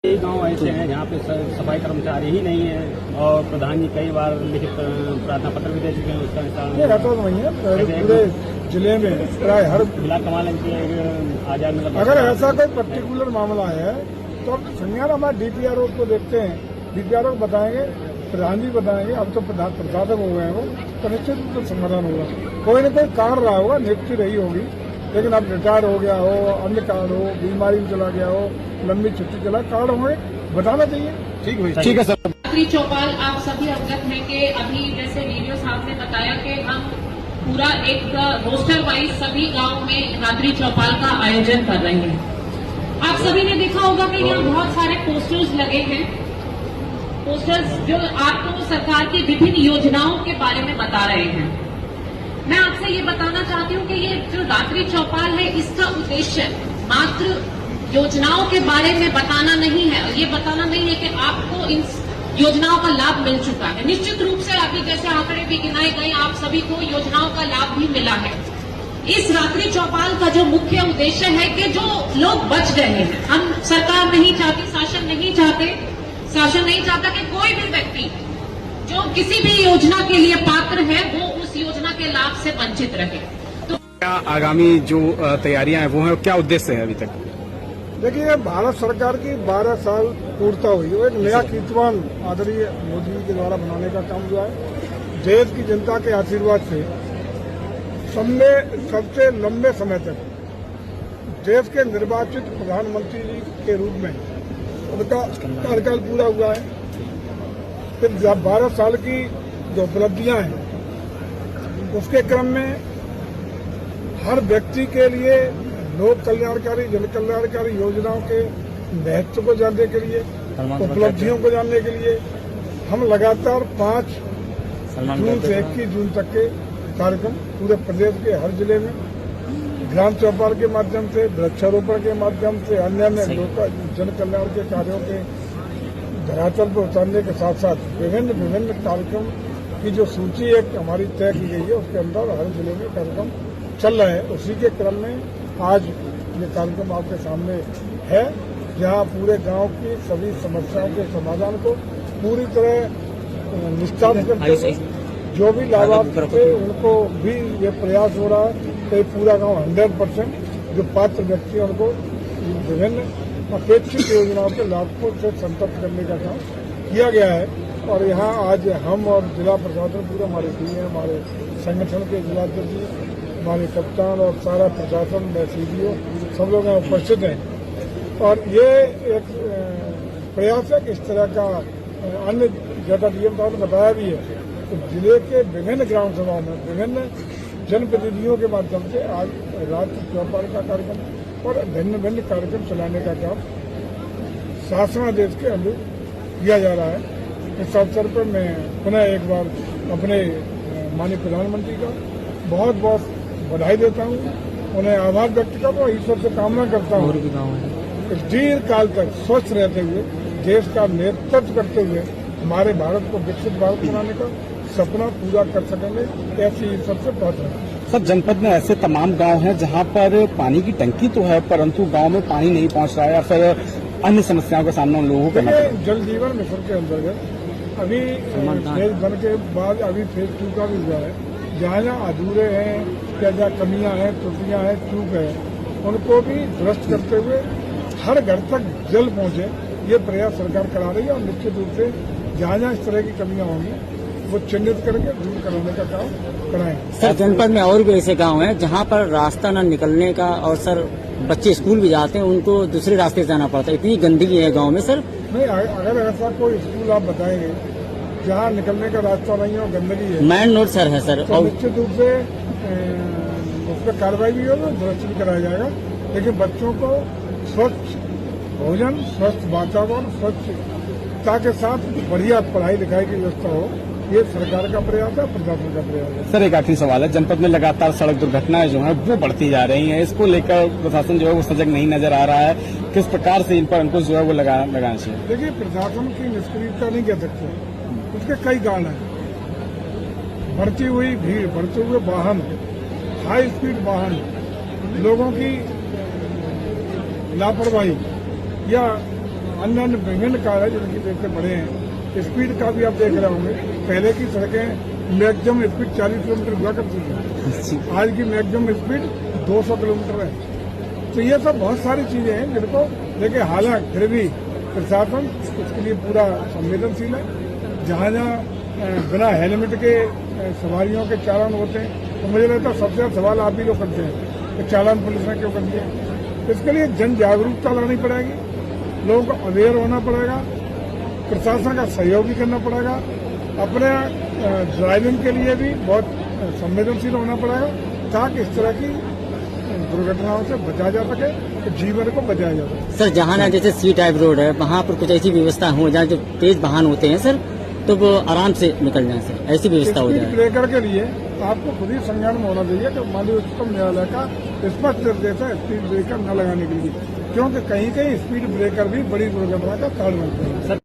कई गांव ऐसे हैं जहाँ पे सफाई कर्मचारी ही नहीं है और प्रधान जी कई बार लिखित प्रार्थना पत्र भी दे चुके हैं। उसका ऐसा तो नहीं है, पूरे जिले में प्राय हर जिला कमाल आजाद मतलब अगर ऐसा कोई पर्टिकुलर मामला है तो संज्ञान हमारे डीपीआरओ को देखते हैं, डीपीआरओ को बताएंगे, प्रधान जी बताएंगे। अब तो प्रशासक हो गए हैं वो, तो निश्चित रूप से समाधान होगा। कोई न कोई कारण रहा होगा, नियुक्ति रही होगी, लेकिन अब रिटायर हो गया हो, अन्य कारण हो, बीमारी में चला गया हो, लंबी छुट्टी चला, कारण होंगे, बताना चाहिए। ठीक है सर। रात्रि चौपाल आप सभी अवगत हैं कि अभी जैसे वीडियो साहब ने बताया कि हम पूरा एक रोस्टर वाइज सभी गांव में रात्रि चौपाल का आयोजन कर रहे हैं। आप सभी ने देखा होगा कि यहाँ बहुत सारे पोस्टर्स लगे हैं, पोस्टर्स जो आपको सरकार की विभिन्न योजनाओं के बारे में बता रहे हैं। मैं आपसे ये बताना चाहती हूँ कि ये जो रात्रि चौपाल है, इसका उद्देश्य मात्र योजनाओं के बारे में बताना नहीं है, ये बताना नहीं है कि आपको इन योजनाओं का लाभ मिल चुका है। निश्चित रूप से अभी जैसे आंकड़े भी गिनाए गए, आप सभी को योजनाओं का लाभ भी मिला है। इस रात्रि चौपाल का जो मुख्य उद्देश्य है कि जो लोग बच गए हैं, हम सरकार नहीं चाहती, शासन नहीं चाहता कि कोई भी व्यक्ति जो किसी भी योजना के लिए पात्र है वो उस योजना के लाभ से वंचित रहे। तो क्या आगामी जो तैयारियां हैं वो है, क्या उद्देश्य है अभी तक? देखिए, भारत सरकार की 12 साल पूर्ता हुई, वो एक नया कीर्तिमान आदरणीय मोदी जी के द्वारा बनाने का काम हुआ है। देश की जनता के आशीर्वाद से सबसे लंबे समय तक देश के निर्वाचित प्रधानमंत्री जी के रूप में उनका कार्यकाल पूरा हुआ है। फिर 12 साल की जो उपलब्धियां हैं उसके क्रम में हर व्यक्ति के लिए लोक कल्याणकारी, जन कल्याणकारी योजनाओं के महत्व को जानने के लिए, उपलब्धियों को जानने के लिए हम लगातार 5 जून से 21 जून तक के कार्यक्रम पूरे प्रदेश के हर जिले में ग्राम चौपाल के माध्यम से, वृक्षारोपण के माध्यम से, अन्य जन कल्याण के कार्यों के धरातल पर उतारने के साथ साथ विभिन्न कार्यक्रम की जो सूची एक हमारी तय की गई है, उसके अंदर हर जिले में कार्यक्रम चल रहे हैं। उसी के क्रम में आज ये कार्यक्रम आपके सामने है, जहां पूरे गांव की सभी समस्याओं के समाधान को पूरी तरह निष्ठात करते हुए जो भी लाभार्थी थे उनको भी ये प्रयास हो रहा है कि पूरा गांव 100% जो पात्र व्यक्ति हैं उनको विभिन्न अपेक्षित योजनाओं के लाभों से संतप्त करने का काम किया गया है। और यहाँ आज हम और जिला प्रशासन पूरा हमारे टीम है, हमारे संगठन के जिलाध्यक्ष, हमारे कप्तान और सारा प्रशासन, सीडीओ सब लोग यहाँ उपस्थित हैं। और ये एक प्रयास है कि इस तरह का अन्य जगह डीएम साहब ने बताया भी है तो जिले के विभिन्न ग्राम सभाओं में विभिन्न जनप्रतिनिधियों के माध्यम से आज रात्रि चौपाल का कार्यक्रम और भिन्न कार्यक्रम चलाने का काम शासनादेश के अनुरूप किया जा रहा है। इस अवसर पर मैं पुनः एक बार अपने माननीय प्रधानमंत्री का बहुत बहुत बधाई देता हूँ, उन्हें आभार व्यक्त करता हूँ, ईश्वर से कामना करता हूँ कि दीर्घ काल तक स्वस्थ रहते हुए देश का नेतृत्व करते हुए हमारे भारत को विकसित भारत बनाने का सपना पूरा कर सकेंगे, ऐसी ईश्वर से प्रार्थना है। सर, जनपद में ऐसे तमाम गांव हैं जहां पर पानी की टंकी तो है परंतु गांव में पानी नहीं पहुंच रहा है या फिर अन्य समस्याओं का सामना उन लोगों को करना पड़ रहा है। जल जीवन मिशन के अंतर्गत अभी फेज 1 के बाद अभी फेज 2 का भी हुआ है। जहाँ अधूरे हैं या जहाँ कमियां हैं, त्रुटियां हैं, चूक है, उनको भी दुरुस्त करते हुए हर घर तक जल पहुंचे, ये प्रयास सरकार करा रही है। और निश्चित रूप से जहाँ इस तरह की कमियां होंगी वो चिन्हित करके दूर कराने का काम कराएंगे। सर, जनपद में और भी ऐसे गांव हैं जहां पर रास्ता न निकलने का और सर बच्चे स्कूल भी जाते हैं, उनको दूसरे रास्ते से जाना पड़ता है, इतनी गंदगी है गांव में। सर नहीं, अगर ऐसा कोई स्कूल आप बताएंगे जहाँ निकलने का रास्ता नहीं है और गंदगी है, मैन रोड सर है सर, तो निश्चित रूप से उस पर कार्रवाई भी होगी, दुरुस्त भी कराया जाएगा। लेकिन बच्चों को स्वच्छ भोजन, स्वस्थ वातावरण, स्वच्छता के साथ बढ़िया पढ़ाई लिखाई की व्यवस्था हो, ये सरकार का प्रयास है, प्रशासन का प्रयास है। सर, एक आखिरी सवाल है, जनपद में लगातार सड़क दुर्घटनाएं जो हैं वो बढ़ती जा रही हैं, इसको लेकर प्रशासन जो है वो सजग नहीं नजर आ रहा है, किस प्रकार से इन पर अंकुश जो है वो लगाना चाहिए? देखिए, प्रशासन की निष्क्रियता नहीं कह सकते, उसके कई कारण हैं। बढ़ती हुई भीड़, बढ़ते हुए वाहन, हाई स्पीड वाहन, लोगों की लापरवाही या अन्य अन्य विभिन्न कार्य है जिनकी देखते बड़े हैं। स्पीड का भी आप देख रहे होंगे, पहले की सड़कें मैक्सिमम स्पीड 40 किलोमीटर हुआ करती थी, आज की मैक्सिमम स्पीड 200 किलोमीटर है। तो ये सब बहुत सारी चीजें हैं जिनको देखिए, हालांकि फिर भी प्रशासन इसके लिए पूरा संवेदनशील है। जहाँ जहाँ बिना हेलमेट के सवारियों के चालान होते हैं, तो मुझे लगता है सबसे ज्यादा सवाल आप ही लोग करते हैं कि चालान पुलिस ने क्यों कर दिया। इसके लिए जन जागरूकता लानी पड़ेगी, लोगों को अवेयर होना पड़ेगा, प्रशासन का सहयोग भी करना पड़ेगा, अपने ड्राइविंग के लिए भी बहुत संवेदनशील होना पड़ेगा ताकि इस तरह की दुर्घटनाओं से बचा जा सके, तो जीवन को बचाया जा सके। सर जहाँ ना जैसे सी टाइप रोड है वहाँ पर कुछ ऐसी व्यवस्था हो जहाँ जो तेज वाहन होते हैं सर तो वो आराम से निकल जाए सर, ऐसी व्यवस्था हो स्पीड जाए। ब्रेकर के लिए आपको खुद ही संज्ञान में होना चाहिए कि माननीय उच्चतम न्यायालय का स्पष्ट निर्देश है स्पीड ब्रेकर न लगाने के लिए, क्योंकि कहीं कहीं स्पीड ब्रेकर भी बड़ी दुर्घटना का कारण बनते हैं।